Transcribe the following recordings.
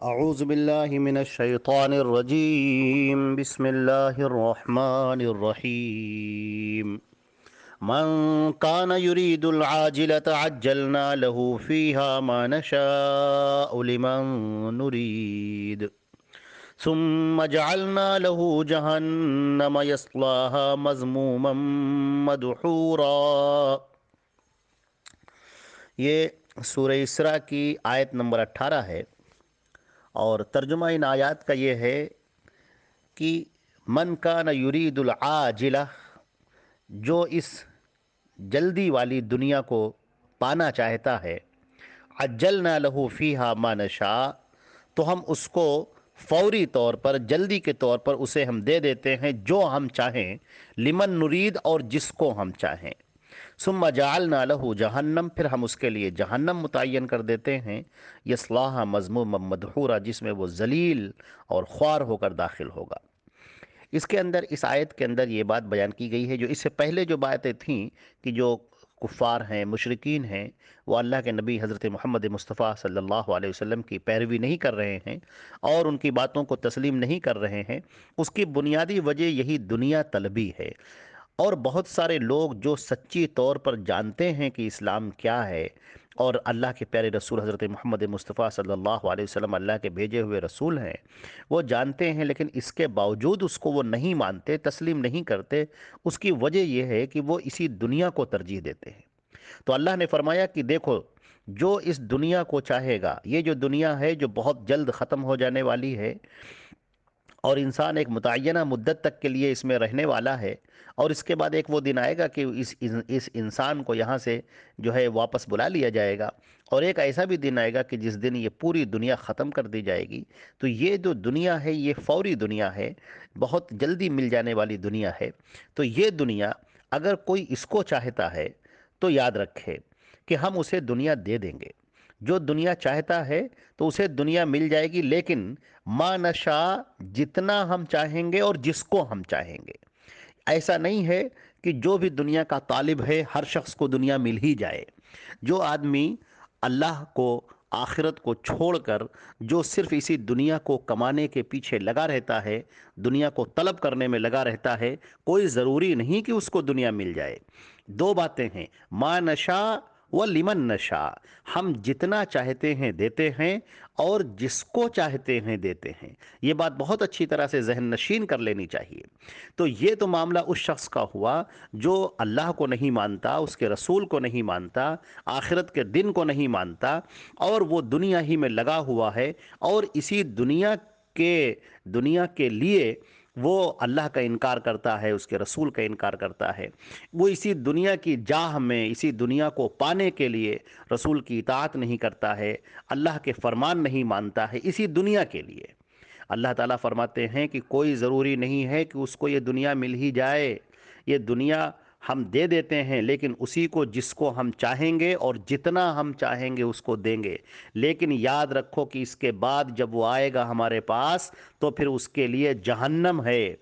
اعوذ باللہ من الشیطان الرجیم بسم اللہ الرحمن الرحیم من کان یرید العاجلة عجلنا له فیہا ما نشاء لمن نرید ثم جعلنا له جہنم یصلاها مذموما مدحورا۔ یہ سورہ اسراء کی آیت نمبر 18 ہے، اور ترجمہ ان آیات کا یہ ہے کہ من کان یرید العاجلہ، جو اس جلدی والی دنیا کو پانا چاہتا ہے، عجلنا لہ فیہا ما نشاء، تو ہم اس کو فوری طور پر، جلدی کے طور پر اسے ہم دے دیتے ہیں جو ہم چاہیں، لمن نرید، اور جس کو ہم چاہیں۔ ثم جعلنا لہ جہنم، پھر ہم اس کے لیے جہنم متعین کر دیتے ہیں، یصلاها مذموما مدحورا، جس میں وہ ذلیل اور خوار ہو کر داخل ہوگا۔ اس کے اندر، اس آیت کے اندر یہ بات بیان کی گئی ہے، جو اس سے پہلے جو باتیں تھیں کہ جو کفار ہیں، مشرکین ہیں، وہ اللہ کے نبی حضرت محمد مصطفیٰ صلی اللہ علیہ وسلم کی پیروی نہیں کر رہے ہیں اور ان کی باتوں کو تسلیم نہیں کر رہے ہیں، اس کی بنیادی وجہ یہی دنیا طلبی ہے۔ اور بہت سارے لوگ جو سچی طور پر جانتے ہیں کہ اسلام کیا ہے اور اللہ کے پیارے رسول حضرت محمد مصطفیٰ صلی اللہ علیہ وسلم اللہ کے بھیجے ہوئے رسول ہیں، وہ جانتے ہیں، لیکن اس کے باوجود اس کو وہ نہیں مانتے، تسلیم نہیں کرتے۔ اس کی وجہ یہ ہے کہ وہ اسی دنیا کو ترجیح دیتے ہیں۔ تو اللہ نے فرمایا کہ دیکھو، جو اس دنیا کو چاہے گا، یہ جو دنیا ہے جو بہت جلد ختم ہو جانے والی ہے، اور انسان ایک متعینہ مدت تک کے لیے اس میں رہنے والا ہے، اور اس کے بعد ایک وہ دن آئے گا کہ اس انسان کو یہاں سے جو ہے واپس بلا لیا جائے گا، اور ایک ایسا بھی دن آئے گا کہ جس دن یہ پوری دنیا ختم کر دی جائے گی۔ تو یہ جو دنیا ہے، یہ فوری دنیا ہے، بہت جلدی مل جانے والی دنیا ہے۔ تو یہ دنیا اگر کوئی اس کو چاہتا ہے تو یاد رکھے کہ ہم اسے دنیا دے دیں گے۔ جو دنیا چاہتا ہے تو اسے دنیا مل جائے گی، لیکن ما نشاء، جتنا ہم چاہیں گے اور جس کو ہم چاہیں گے۔ ایسا نہیں ہے کہ جو بھی دنیا کا طالب ہے ہر شخص کو دنیا مل ہی جائے۔ جو آدمی اللہ کو، آخرت کو چھوڑ کر جو صرف اسی دنیا کو کمانے کے پیچھے لگا رہتا ہے، دنیا کو طلب کرنے میں لگا رہتا ہے، کوئی ضروری نہیں کہ اس کو دنیا مل جائے۔ دو باتیں ہیں، ما نشاء و لمن نشاء، ہم جتنا چاہتے ہیں دیتے ہیں اور جس کو چاہتے ہیں دیتے ہیں۔ یہ بات بہت اچھی طرح سے ذہن نشین کر لینی چاہیے۔ تو یہ تو معاملہ اس شخص کا ہوا جو اللہ کو نہیں مانتا، اس کے رسول کو نہیں مانتا، آخرت کے دن کو نہیں مانتا، اور وہ دنیا ہی میں لگا ہوا ہے، اور اسی دنیا کے لیے وہ اللہ کا انکار کرتا ہے، اس کے رسول کا انکار کرتا ہے۔ وہ اسی دنیا کی جاہ میں، اسی دنیا کو پانے کے لیے رسول کی اطاعت نہیں کرتا ہے، اللہ کے فرمان نہیں مانتا ہے، اسی دنیا کے لیے۔ اللہ تعالیٰ فرماتے ہیں کہ کوئی ضروری نہیں ہے کہ اس کو یہ دنیا مل ہی جائے، یہ دنیا ہم دے دیتے ہیں، لیکن اسی کو جس کو ہم چاہیں گے اور جتنا ہم چاہیں گے اس کو دیں گے۔ لیکن یاد رکھو کہ اس کے بعد جب وہ آئے گا ہمارے پاس، تو پھر اس کے لیے جہنم ہے،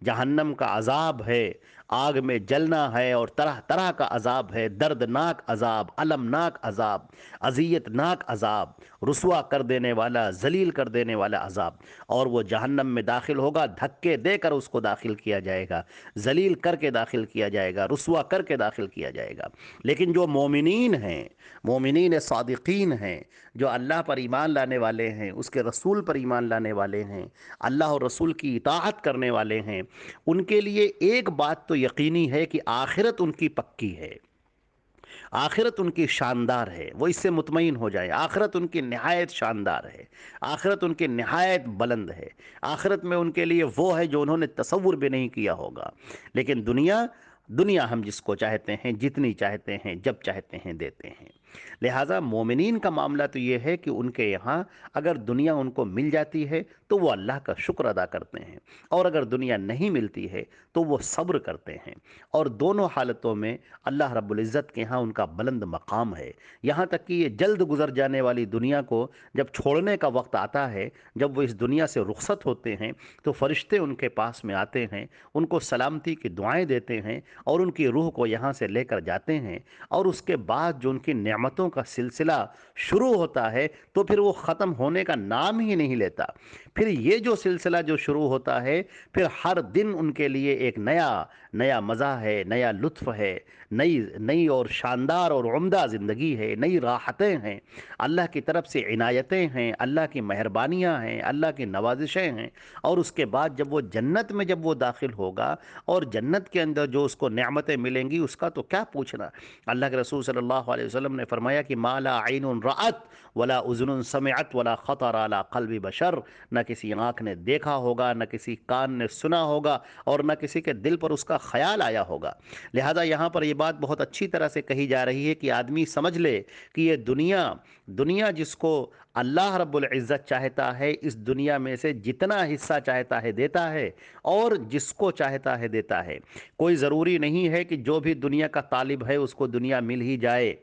جہنم کا عذاب ہے، آگ میں جلنا ہے، اور طرح طرح کا عذاب ہے، دردناک عذاب، المناک عذاب، اذیت ناک عذاب، رسوا کر دینے والا، ذلیل کر دینے والا عذاب۔ اور وہ جہنم میں داخل ہوگا، دھکے دے کر اس کو داخل کیا جائے گا، ذلیل کر کے داخل کیا جائے گا، رسوا کر کے داخل کیا جائے گا۔ لیکن جو مومنین ہیں، مومنین صادقین ہیں، جو اللہ پر ایمان لانے والے ہیں، اس کے رسول پر ایمان لانے والے ہیں، اللہ اور رسول کی اطاعت کرنے والے ہیں، ان کے لیے ایک بات تو یقینی ہے کہ آخرت ان کی پکی ہے، آخرت ان کی شاندار ہے، وہ اس سے مطمئن ہو جائیں۔ آخرت ان کی نہایت شاندار ہے، آخرت ان کی نہایت بلند ہے، آخرت میں ان کے لیے وہ ہے جو انہوں نے تصور بھی نہیں کیا ہوگا۔ لیکن دنیا ہم جس کو چاہتے ہیں، جتنی چاہتے ہیں، جب چاہتے ہیں دیتے ہیں۔ لہٰذا مومنین کا معاملہ تو یہ ہے کہ ان کے یہاں اگر دنیا ان کو مل جاتی ہے تو وہ اللہ کا شکر ادا کرتے ہیں، اور اگر دنیا نہیں ملتی ہے تو وہ صبر کرتے ہیں، اور دونوں حالتوں میں اللہ رب العزت کے ہاں ان کا بلند مقام ہے۔ یہاں تک کہ یہ جلد گزر جانے والی دنیا کو جب چھوڑنے کا وقت آتا ہے، جب وہ اس دنیا سے رخصت ہوتے ہیں، تو فرشتے ان کے پاس میں آتے ہیں، ان کو سلامتی کی دعائیں دیتے ہیں، اور ان کی روح کو یہاں سے لے کر جاتے ہیں، اور اس کے بعد جو ان کی نعمت نعمتوں کا سلسلہ شروع ہوتا ہے تو پھر وہ ختم ہونے کا نام ہی نہیں لیتا۔ پھر یہ جو سلسلہ جو شروع ہوتا ہے، پھر ہر دن ان کے لیے ایک نیا مزہ ہے، نیا لطف ہے، نئی اور شاندار اور عمدہ زندگی ہے، نئی راحتیں ہیں، اللہ کی طرف سے عنایتیں ہیں، اللہ کی مہربانیاں ہیں، اللہ کی نوازشیں ہیں۔ اور اس کے بعد جب وہ جنت میں جب وہ داخل ہوگا اور جنت کے اندر جو اس کو نعمتیں ملیں گی، اس کا تو کیا پوچھنا۔ اللہ کے رسول صلی اللہ علیہ وسلم نے فرمایا کہ ما لا عین رأت ولا اذن سمعت ولا خطر على قلب بشر، نہ کسی آنکھ نے دیکھا ہوگا، نہ کسی کان نے سنا ہوگا، اور نہ کسی کے دل پر اس کا خیال آیا ہوگا۔ لہذا یہاں پر یہ بات بہت اچھی طرح سے کہی جا رہی ہے کہ آدمی سمجھ لے کہ یہ دنیا جس کو اللہ رب العزت چاہتا ہے، اس دنیا میں سے جتنا حصہ چاہتا ہے دیتا ہے، اور جس کو چاہتا ہے دیتا ہے۔ کوئی ضروری نہیں ہے کہ جو بھی دنیا کا طالب ہے اس کو دنیا مل ہی جائے،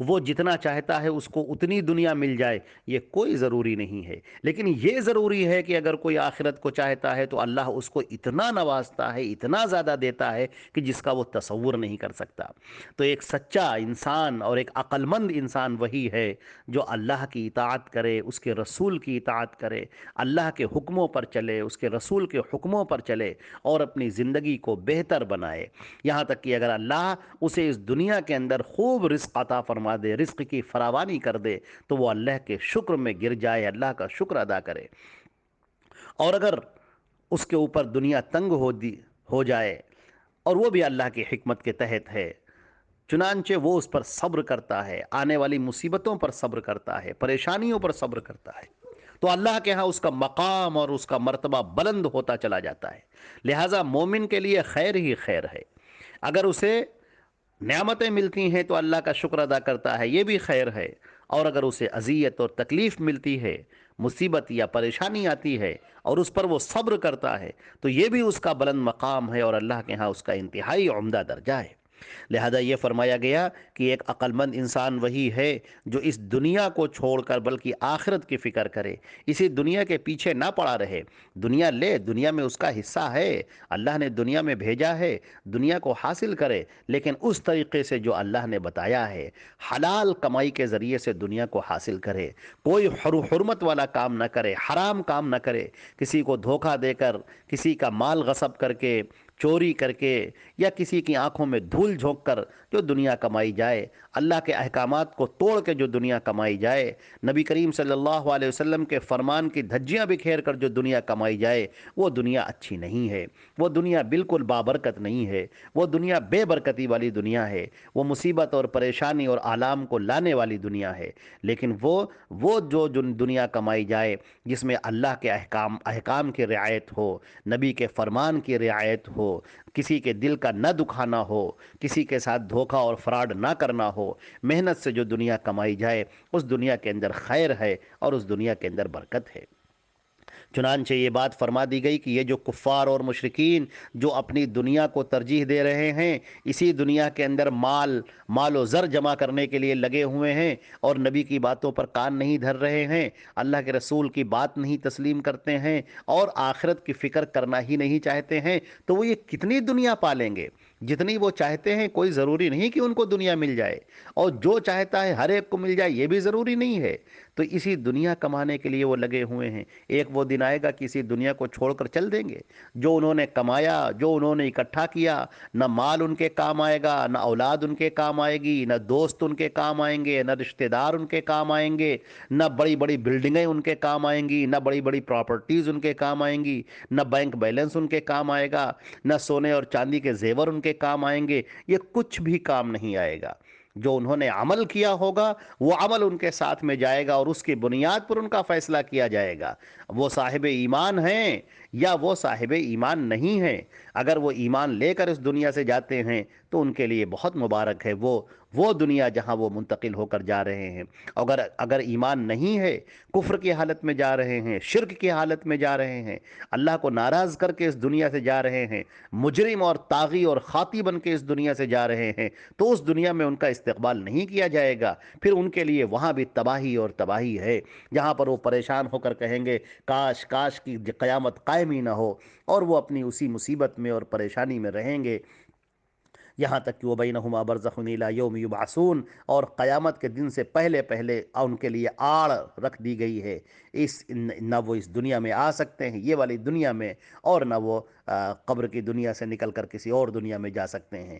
وہ جتنا چاہتا ہے اس کو اتنی دنیا مل جائے، یہ کوئی ضروری نہیں ہے۔ لیکن یہ ضروری ہے کہ اگر کوئی آخرت کو چاہتا ہے تو اللہ اس کو اتنا نوازتا ہے، اتنا زیادہ دیتا ہے کہ جس کا وہ تصور نہیں کر سکتا۔ تو ایک سچا انسان اور ایک عقل مند انسان وہی ہے جو اللہ کی اطاعت کرے، اس کے رسول کی اطاعت کرے، اللہ کے حکموں پر چلے، اس کے رسول کے حکموں پر چلے، اور اپنی زندگی کو بہتر بنائے۔ یہاں تک کہ اگر اللہ اسے اس دنیا کے اندر خوب رزق عطا فرما دے، رزق کی فراوانی کر دے، تو وہ اللہ کے شکر میں گر جائے، اللہ کا شکر ادا کرے۔ اور اگر اس کے اوپر دنیا تنگ ہو جائے، اور وہ بھی اللہ کی حکمت کے تحت ہے، چنانچہ وہ اس پر صبر کرتا ہے، آنے والی مصیبتوں پر صبر کرتا ہے، پریشانیوں پر صبر کرتا ہے، تو اللہ کے ہاں اس کا مقام اور اس کا مرتبہ بلند ہوتا چلا جاتا ہے۔ لہٰذا مومن کے لیے خیر ہی خیر ہے۔ اگر اسے نعمتیں ملتی ہیں تو اللہ کا شکر ادا کرتا ہے، یہ بھی خیر ہے۔ اور اگر اسے اذیت اور تکلیف ملتی ہے، مصیبت یا پریشانی آتی ہے، اور اس پر وہ صبر کرتا ہے، تو یہ بھی اس کا بلند مقام ہے، اور اللہ کے ہاں اس کا انتہائی عمدہ درجہ ہے۔ لہذا یہ فرمایا گیا کہ ایک عقل مند انسان وہی ہے جو اس دنیا کو چھوڑ کر بلکہ آخرت کی فکر کرے، اسی دنیا کے پیچھے نہ پڑا رہے۔ دنیا لے، دنیا میں اس کا حصہ ہے، اللہ نے دنیا میں بھیجا ہے، دنیا کو حاصل کرے، لیکن اس طریقے سے جو اللہ نے بتایا ہے، حلال کمائی کے ذریعے سے دنیا کو حاصل کرے، کوئی حرمت والا کام نہ کرے، حرام کام نہ کرے، کسی کو دھوکہ دے کر، کسی کا مال غصب کر کے، چوری کر کے، یا کسی کی آنکھوں میں دھول جھونک کر جو دنیا کمائی جائے، اللہ کے احکامات کو توڑ کے جو دنیا کمائی جائے، نبی کریم صلی اللہ علیہ وسلم کے فرمان کی دھجیاں بکھیر کر جو دنیا کمائی جائے، وہ دنیا اچھی نہیں ہے، وہ دنیا بالکل بابرکت نہیں ہے، وہ دنیا بے برکتی والی دنیا ہے، وہ مصیبت اور پریشانی اور آلام کو لانے والی دنیا ہے۔ لیکن وہ جو دنیا کمائی جائے جس میں اللہ کے احکام کی رعایت ہو، نبی کے فرمان کی رعایت ہو، کسی کے دل کا نہ دکھانا ہو، کسی کے ساتھ دھوکہ اور فراڈ نہ کرنا ہو، محنت سے جو دنیا کمائی جائے، اس دنیا کے اندر خیر ہے اور اس دنیا کے اندر برکت ہے۔ چنانچہ یہ بات فرما دی گئی کہ یہ جو کفار اور مشرکین جو اپنی دنیا کو ترجیح دے رہے ہیں، اسی دنیا کے اندر مال و زر جمع کرنے کے لیے لگے ہوئے ہیں، اور نبی کی باتوں پر کان نہیں دھر رہے ہیں، اللہ کے رسول کی بات نہیں تسلیم کرتے ہیں، اور آخرت کی فکر کرنا ہی نہیں چاہتے ہیں، تو وہ یہ کتنی دنیا پالیں گے؟ جتنی وہ چاہتے ہیں کوئی ضروری نہیں کہ ان کو دنیا مل جائے، اور جو چاہتا ہے ہر ایک کو مل جائے یہ بھی ضروری نہیں ہے۔ تو اسی دنیا کمانے کے لیے وہ لگے ہوئے ہیں۔ ایک وہ دن آئے گا کہ اسی دنیا کو چھوڑ کر چل دیں گے۔ جو انہوں نے کمایا، جو انہوں نے اکٹھا کیا، نہ مال ان کے کام آئے گا، نہ اولاد ان کے کام آئے گی، نہ دوست ان کے کام آئیں گے، نہ رشتہ دار ان کے کام آئیں گے، نہ بڑی بڑی بلڈنگیں ان کے کام آئیں گی، نہ بڑی بڑی پراپرٹیز ان کے کام آئیں گی، نہ بینک بیلنس ان کے کام آئے گا، نہ سونے اور چاندی کے زیور ان کے کام آئیں گے۔ یہ کچھ بھی کام نہیں آئے گا۔ جو انہوں نے عمل کیا ہوگا وہ عمل ان کے ساتھ میں جائے گا، اور اس کی بنیاد پر ان کا فیصلہ کیا جائے گا، وہ صاحب ایمان ہیں یا وہ صاحب ایمان نہیں ہیں۔ اگر وہ ایمان لے کر اس دنیا سے جاتے ہیں تو ان کے لیے بہت مبارک ہے وہ دنیا جہاں وہ منتقل ہو کر جا رہے ہیں۔ اگر ایمان نہیں ہے، کفر کی حالت میں جا رہے ہیں، شرک کی حالت میں جا رہے ہیں، اللہ کو ناراض کر کے اس دنیا سے جا رہے ہیں، مجرم اور طاغی اور خاطی بن کے اس دنیا سے جا رہے ہیں، تو اس دنیا میں ان کا استقبال نہیں کیا جائے گا۔ پھر ان کے لیے وہاں بھی تباہی اور تباہی ہے، جہاں پر وہ پریشان ہو کر کہیں گے کاش کی قیامت قائم ہی نہ ہو، اور وہ اپنی اسی مصیبت میں اور پریشانی میں رہیں گے۔ یہاں تک کہ وہ بینہما برزخ الی یوم یبعثون، اور قیامت کے دن سے پہلے پہلے ان کے لیے آڑ رکھ دی گئی ہے، نہ وہ اس دنیا میں آ سکتے ہیں یہ والی دنیا میں، اور نہ وہ قبر کی دنیا سے نکل کر کسی اور دنیا میں جا سکتے ہیں۔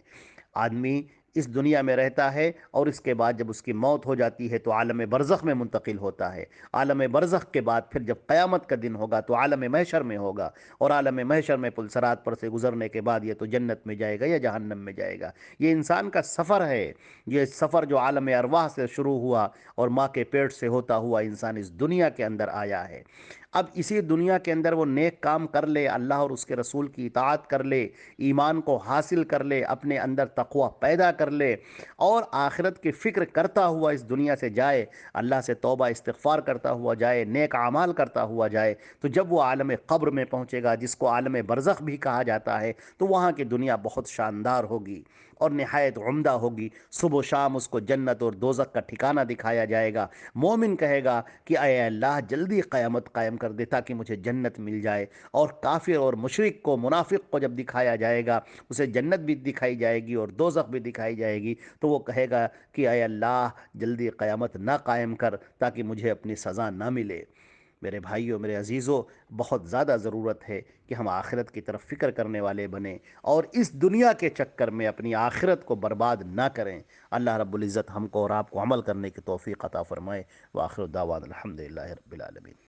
آدمی اس دنیا میں رہتا ہے اور اس کے بعد جب اس کی موت ہو جاتی ہے تو عالم برزخ میں منتقل ہوتا ہے۔ عالم برزخ کے بعد پھر جب قیامت کا دن ہوگا تو عالم محشر میں ہوگا، اور عالم محشر میں پل صراط پر سے گزرنے کے بعد یہ تو جنت میں جائے گا یا جہنم میں جائے گا۔ یہ انسان کا سفر ہے، یہ سفر جو عالم ارواح سے شروع ہوا اور ماں کے پیٹ سے ہوتا ہوا انسان اس دنیا کے اندر آیا ہے۔ اب اسی دنیا کے اندر وہ نیک کام کر لے، اللہ اور اس کے رسول کی اطاعت کر لے، ایمان کو حاصل کر لے، اپنے اندر تقوی پیدا کر لے، اور آخرت کی فکر کرتا ہوا اس دنیا سے جائے، اللہ سے توبہ استغفار کرتا ہوا جائے، نیک اعمال کرتا ہوا جائے، تو جب وہ عالم قبر میں پہنچے گا جس کو عالم برزخ بھی کہا جاتا ہے، تو وہاں کی دنیا بہت شاندار ہوگی اور نہایت عمدہ ہوگی۔ صبح و شام اس کو جنت اور دوزخ کا ٹھکانہ دکھایا جائے گا۔ مومن کہے گا کہ اے اللہ جلدی قیامت قائم کر دے تاکہ مجھے جنت مل جائے، اور کافر اور مشرک کو، منافق کو جب دکھایا جائے گا، اسے جنت بھی دکھائی جائے گی اور دوزخ بھی دکھائی جائے گی، تو وہ کہے گا کہ اے اللہ جلدی قیامت نہ قائم کر تاکہ مجھے اپنی سزا نہ ملے۔ میرے بھائیوں، میرے عزیزوں، بہت زیادہ ضرورت ہے کہ ہم آخرت کی طرف فکر کرنے والے بنیں اور اس دنیا کے چکر میں اپنی آخرت کو برباد نہ کریں۔ اللہ رب العزت ہم کو اور آپ کو عمل کرنے کی توفیق عطا فرمائے۔ وآخر دعوانا الحمدللہ رب العالمین۔